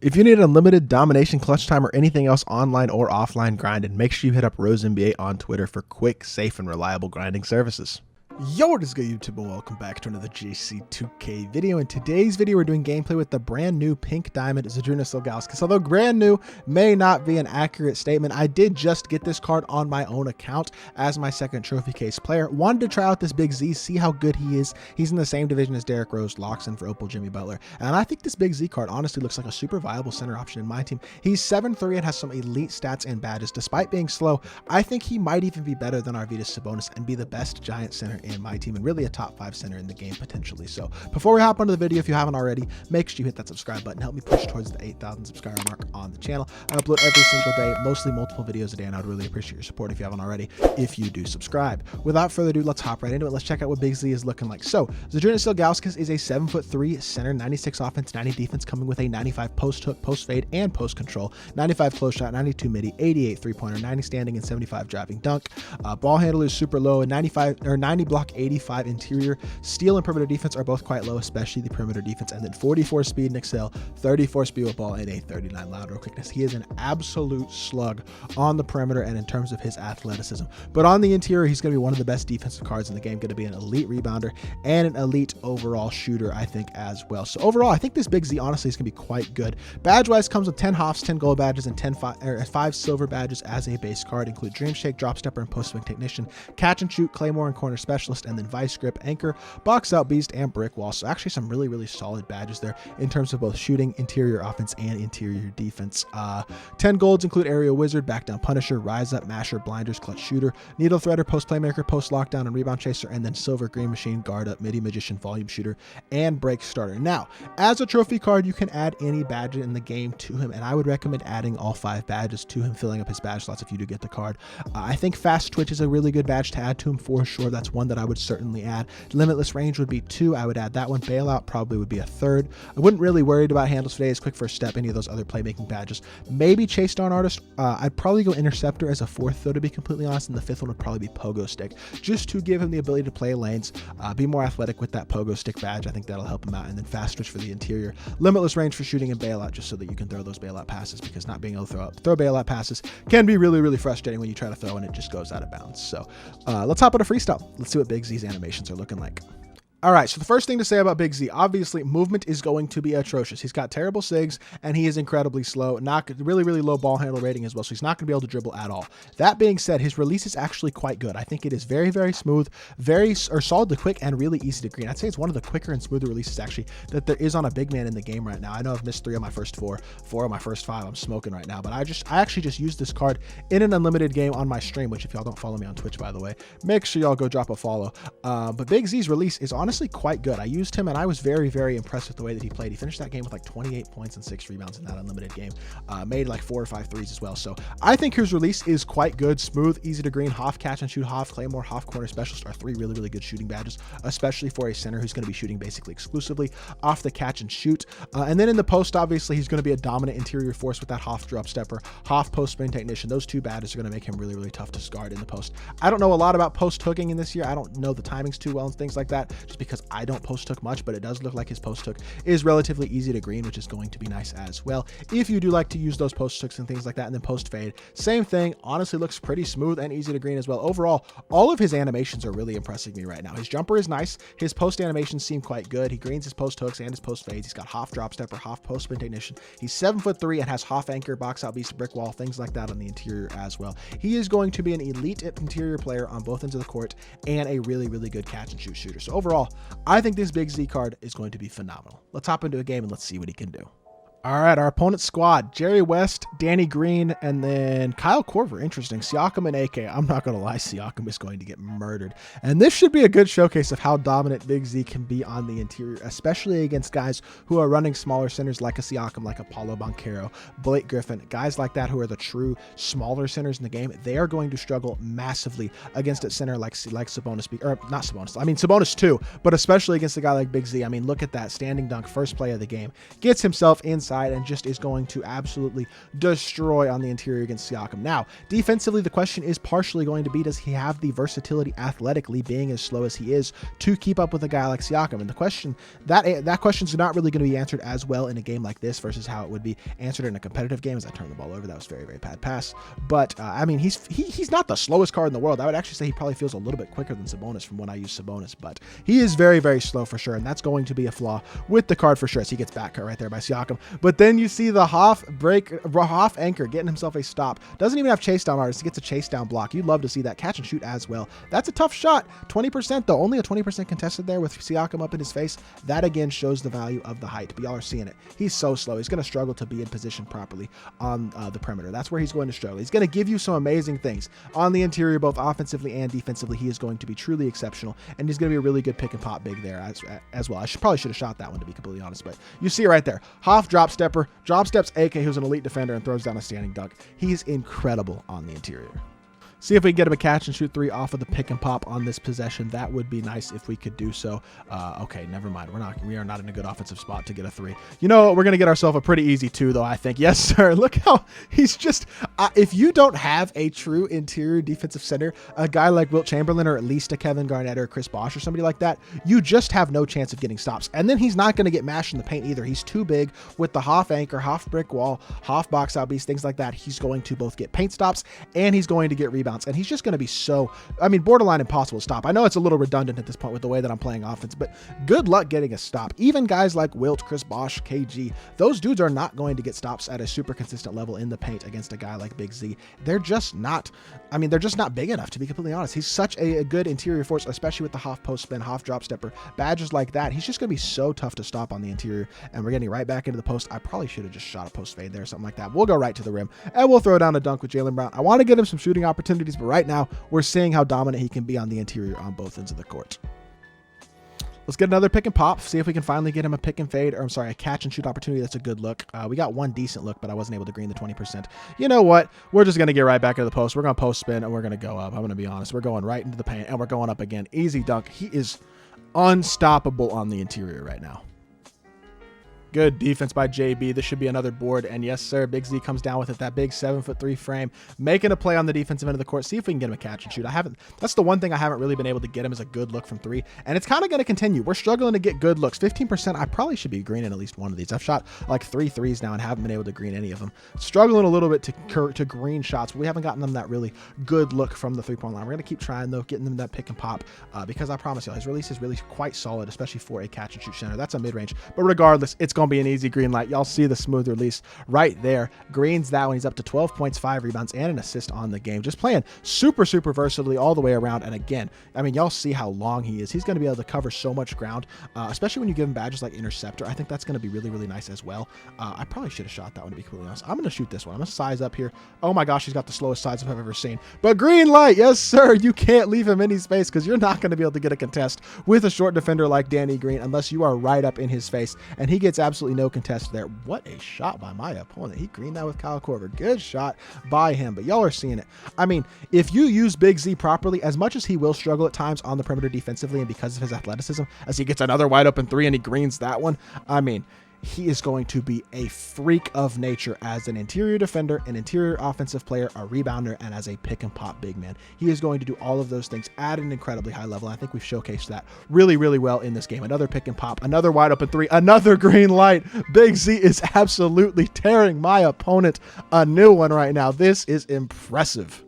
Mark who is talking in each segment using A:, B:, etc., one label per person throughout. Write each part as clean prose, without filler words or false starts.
A: If you need unlimited domination, clutch time, or anything else online or offline grinding, make sure you hit up RoseNBA on Twitter for quick, safe, and reliable grinding services. Yo, what is good, YouTube, and welcome back to another GC2K video. In today's video, we're doing gameplay with the brand new pink diamond ZYDRUNAS ILGAUSKAS. Although brand new may not be an accurate statement, I did just get this card on my own account as my second trophy case player. Wanted to try out this Big Z, see how good he is. He's in the same division as Derrick Rose, locks in for Opal Jimmy Butler. And I think this Big Z card honestly looks like a super viable center option in my team. He's 7'3" and has some elite stats and badges. Despite being slow, I think he might even be better than Arvydas Sabonis and be the best giant center in my team, and really a top 5 center in the game potentially. So before we hop onto the video, if you haven't already, make sure you hit that subscribe button. Help me push towards the 8,000 subscriber mark on the channel. I upload every single day, mostly multiple videos a day, and I'd really appreciate your support if you haven't already, if you do subscribe. Without further ado, let's hop right into it. Let's check out what Big Z is looking like. So ZYDRUNAS ILGAUSKAS is a 7'3" center, 96 offense, 90 defense, coming with a 95 post hook, post fade, and post control, 95 close shot, 92 midi, 88 3-pointer, 90 standing, and 75 driving dunk. Ball handle is super low, and 90 block, 85 interior. Steal and perimeter defense are both quite low, especially the perimeter defense, and then 44 speed and excel, 34 speed with ball, and a 39 lateral quickness. He is an absolute slug on the perimeter and in terms of his athleticism, but on the interior, he's going to be one of the best defensive cards in the game, going to be an elite rebounder and an elite overall shooter, I think, as well. So overall, I think this Big Z honestly is going to be quite good. Badge wise, comes with 10 Hoffs, 10 gold badges, and 5 silver badges as a base card, include Dream Shake, Drop Stepper, and Post Swing Technician, Catch and Shoot, Claymore, and Corner Specialist, and then Vice Grip, Anchor, Box Out Beast, and Brick Wall. So actually some really solid badges there in terms of both shooting, interior offense, and interior defense. 10 golds include Aerial Wizard, Back Down Punisher, Rise Up, Masher, Blinders, Clutch Shooter, Needle Threader, Post Playmaker, Post Lockdown, and Rebound Chaser, and then Silver Green Machine, Guard Up, Midi Magician, Volume Shooter, and Break Starter. Now, as a trophy card, you can add any badge in the game to him, and I would recommend adding all 5 badges to him, filling up his badge slots if you do get the card. I think Fast Twitch is a really good badge to add to him for sure. That's one that I would certainly add. Limitless Range would be 2. I would add that one. Bailout probably would be a 3rd. I wouldn't really worried about Handles for Days, Quick First Step, any of those other playmaking badges. Maybe Chase Down Artist. I'd probably go Interceptor as a 4th, though, to be completely honest, and the 5th one would probably be Pogo Stick, just to give him the ability to play lanes, be more athletic with that Pogo Stick badge. I think that'll help him out. And then Fast Twitch for the interior. Limitless Range for shooting, and Bailout just so that you can throw those bailout passes, because not being able to throw bailout passes can be really frustrating when you try to throw and it just goes out of bounds. So let's hop into Freestyle. Let's see what Big Z's animations are looking like. All right, so the first thing to say about Big Z, obviously movement is going to be atrocious. He's got terrible SIGs and he is incredibly slow, not really low ball handle rating as well, so he's not going to be able to dribble at all. That being said, his release is actually quite good. I think it is very smooth, solidly quick, and really easy to green. I'd say it's one of the quicker and smoother releases actually that there is on a big man in the game right now. I know I've missed 3 of my first 4 of my first 5. I'm smoking right now, but I actually just used this card in an unlimited game on my stream, which if y'all don't follow me on Twitch, by the way, make sure y'all go drop a follow. But Big Z's release is honestly quite good. I used him and I was very impressed with the way that he played. He finished that game with like 28 points and 6 rebounds in that unlimited game. Made like 4 or 5 threes as well. So I think his release is quite good, smooth, easy to green. Hoff, Catch and Shoot, Hoff, Claymore, Hoff, Corner Specialist are 3 really good shooting badges, especially for a center who's going to be shooting basically exclusively off the catch and shoot. And then in the post, obviously he's going to be a dominant interior force with that Hoff Drop Stepper, Hoff Post Spin Technician. Those 2 badges are going to make him really tough to guard in the post. I don't know a lot about post hooking in this year. I don't know the timings too well and things like that, just because I don't post hook much, but it does look like his post hook is relatively easy to green, which is going to be nice as well if you do like to use those post hooks and things like that. And then post fade, same thing, honestly looks pretty smooth and easy to green as well. Overall, all of his animations are really impressing me right now. His jumper is nice, his post animations seem quite good. He greens his post hooks and his post fades. He's got Hoff Drop Stepper, Hoff Post Spin Technician. He's 7'3" and has Hoff Anchor, Box Out Beast, Brick Wall, things like that on the interior as well. He is going to be an elite interior player on both ends of the court and a really good catch and shoot shooter. So overall, I think this Big Z card is going to be phenomenal. Let's hop into a game and let's see what he can do. All right, our opponent's squad, Jerry West, Danny Green, and then Kyle Korver. Interesting. Siakam and AK. I'm not going to lie, Siakam is going to get murdered. And this should be a good showcase of how dominant Big Z can be on the interior, especially against guys who are running smaller centers like a Siakam, like a Paulo Banchero, Blake Griffin, guys like that who are the true smaller centers in the game. They are going to struggle massively against a center like Sabonis, or not Sabonis, I mean Sabonis too, but especially against a guy like Big Z. I mean, look at that standing dunk, first play of the game. Gets himself inside side and just is going to absolutely destroy on the interior against Siakam. Now, defensively, the question is partially going to be, does he have the versatility athletically, being as slow as he is, to keep up with a guy like Siakam? And the question, that question's not really going to be answered as well in a game like this versus how it would be answered in a competitive game. As I turned the ball over, that was very, very bad pass. But I mean, he's not the slowest card in the world. I would actually say he probably feels a little bit quicker than Sabonis from when I use Sabonis, but he is very, very slow for sure, and that's going to be a flaw with the card for sure, as he gets back cut right there by Siakam. But then you see the Hoff anchor getting himself a stop. Doesn't even have chase down artist. He gets a chase down block. You'd love to see that catch and shoot as well. That's a tough shot. 20% though, only a 20% contested there with Siakam up in his face. That again shows the value of the height, but y'all are seeing it. He's so slow. He's going to struggle to be in position properly on the perimeter. That's where he's going to struggle. He's going to give you some amazing things on the interior, both offensively and defensively. He is going to be truly exceptional, and he's going to be a really good pick and pop big there as well. I probably should have shot that one, to be completely honest, but you see it right there. Hoff drop steps AK, who's an elite defender, and throws down a standing dunk. He's incredible on the interior. See if we can get him a catch and shoot three off of the pick and pop on this possession. That would be nice if we could do so. Okay, never mind. We are not in a good offensive spot to get a three. You know what? We're going to get ourselves a pretty easy two, though, I think. Yes, sir. Look how he's just, if you don't have a true interior defensive center, a guy like Wilt Chamberlain, or at least a Kevin Garnett or Chris Bosh or somebody like that, you just have no chance of getting stops. And then he's not going to get mashed in the paint either. He's too big with the Hoff anchor, Hoff brick wall, Hoff box out beast, things like that. He's going to both get paint stops and he's going to get rebounds. And he's just going to be so, I mean, borderline impossible to stop. I know it's a little redundant at this point with the way that I'm playing offense, but good luck getting a stop. Even guys like Wilt, Chris Bosh, KG, those dudes are not going to get stops at a super consistent level in the paint against a guy like Big Z. They're just not, I mean, they're just not big enough, to be completely honest. He's such a good interior force, especially with the Hoff post spin, Hoff drop stepper, badges like that. He's just going to be so tough to stop on the interior, and we're getting right back into the post. I probably should have just shot a post fade there or something like that. We'll go right to the rim, and we'll throw down a dunk with Jaylen Brown. I want to get him some shooting opportunities, but right now, we're seeing how dominant he can be on the interior on both ends of the court. Let's get another pick and pop, see if we can finally get him a pick and fade, or I'm sorry, a catch and shoot opportunity. That's a good look. We got one decent look, but I wasn't able to green the 20%. You know what? We're just going to get right back into the post. We're going to post spin, and we're going to go up. I'm going to be honest. We're going right into the paint, and we're going up again. Easy dunk. He is unstoppable on the interior right now. Good defense by JB. This should be another board. And yes, sir, Big Z comes down with it. That big 7'3" frame, making a play on the defensive end of the court. See if we can get him a catch and shoot. That's the one thing I haven't really been able to get him, is a good look from three. And it's kind of going to continue. We're struggling to get good looks. 15%. I probably should be greening at least one of these. I've shot like 3 threes now and haven't been able to green any of them. Struggling a little bit to green shots. But we haven't gotten them that really good look from the 3-point line. We're going to keep trying, though, getting them that pick and pop, because I promise you, his release is really quite solid, especially for a catch and shoot center. That's a mid-range. But regardless, it's going to be an easy green light. Y'all see the smooth release right there. Greens that one. He's up to 12 points, 5 rebounds, and an assist on the game. Just playing super, super versatility all the way around. And again, I mean, y'all see how long he is. He's going to be able to cover so much ground, especially when you give him badges like interceptor. I think that's going to be really, really nice as well. I probably should have shot that one, to be completely honest. I'm going to shoot this one. I'm going to size up here. Oh my gosh, he's got the slowest size I've ever seen. But green light, yes, sir. You can't leave him any space, because you're not going to be able to get a contest with a short defender like Danny Green unless you are right up in his face. And he gets absolutely no contest there. What a shot by my opponent. He greened that with Kyle Korver. Good shot by him, but y'all are seeing it. I mean, if you use Big Z properly, as much as he will struggle at times on the perimeter defensively, and because of his athleticism, as he gets another wide open three and he greens that one, I mean, he is going to be a freak of nature as an interior defender, an interior offensive player, a rebounder, and as a pick and pop big man. He is going to do all of those things at an incredibly high level. I think we've showcased that really, really well in this game. Another pick and pop, another wide open three, another green light. Big Z is absolutely tearing my opponent a new one right now. This is impressive.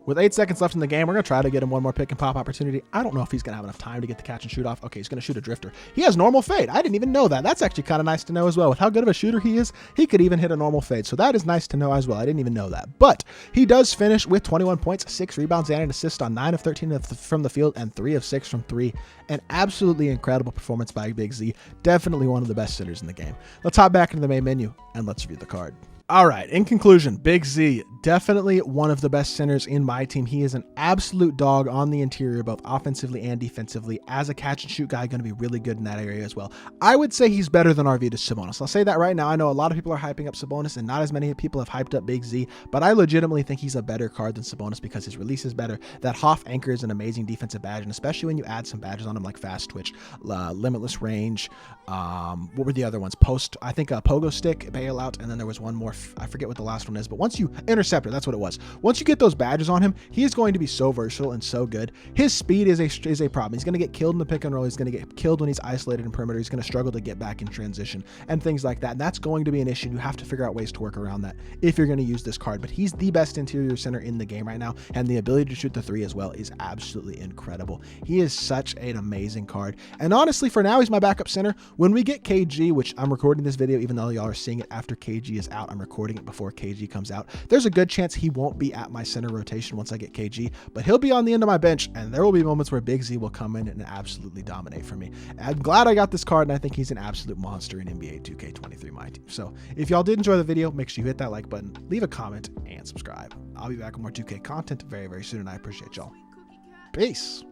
A: With 8 seconds left in the game, we're going to try to get him one more pick and pop opportunity. I don't know if he's going to have enough time to get the catch and shoot off. Okay, he's going to shoot a drifter. He has normal fade. I didn't even know that. That's actually kind of nice to know as well. With how good of a shooter he is, he could even hit a normal fade. So that is nice to know as well. I didn't even know that. But he does finish with 21 points, 6 rebounds, and an assist on 9 of 13 from the field and 3 of 6 from 3. An absolutely incredible performance by Big Z. Definitely one of the best sitters in the game. Let's hop back into the main menu and let's review the card. All right, in conclusion, Big Z, definitely one of the best centers in my team. He is an absolute dog on the interior, both offensively and defensively. As a catch and shoot guy, going to be really good in that area as well. I would say he's better than Arvydas Sabonis. I'll say that right now. I know a lot of people are hyping up Sabonis and not as many people have hyped up Big Z, but I legitimately think he's a better card than Sabonis because his release is better. That Hoff anchor is an amazing defensive badge, and especially when you add some badges on him like fast twitch, limitless range, what were the other ones? Post, I think a pogo stick, bailout, and then there was one more. I forget what the last one is, but once you interceptor, that's what it was. Once you get those badges on him, he is going to be so versatile and so good. His speed is a problem. He's going to get killed in the pick and roll. He's going to get killed when he's isolated in perimeter. He's going to struggle to get back in transition and things like that. And that's going to be an issue. You have to figure out ways to work around that if you're going to use this card. But he's the best interior center in the game right now, and the ability to shoot the three as well is absolutely incredible. He is such an amazing card. And honestly, for now, he's my backup center. When we get KG, which I'm recording this video, even though y'all are seeing it after KG is out, I'm recording it before KG comes out. There's a good chance he won't be at my center rotation once I get KG, but he'll be on the end of my bench, and there will be moments where Big Z will come in and absolutely dominate for me. I'm glad I got this card, and I think he's an absolute monster in NBA 2K23 MyTEAM. So if y'all did enjoy the video, make sure you hit that like button, leave a comment, and subscribe. I'll be back with more 2K content very, very soon, and I appreciate y'all. Peace.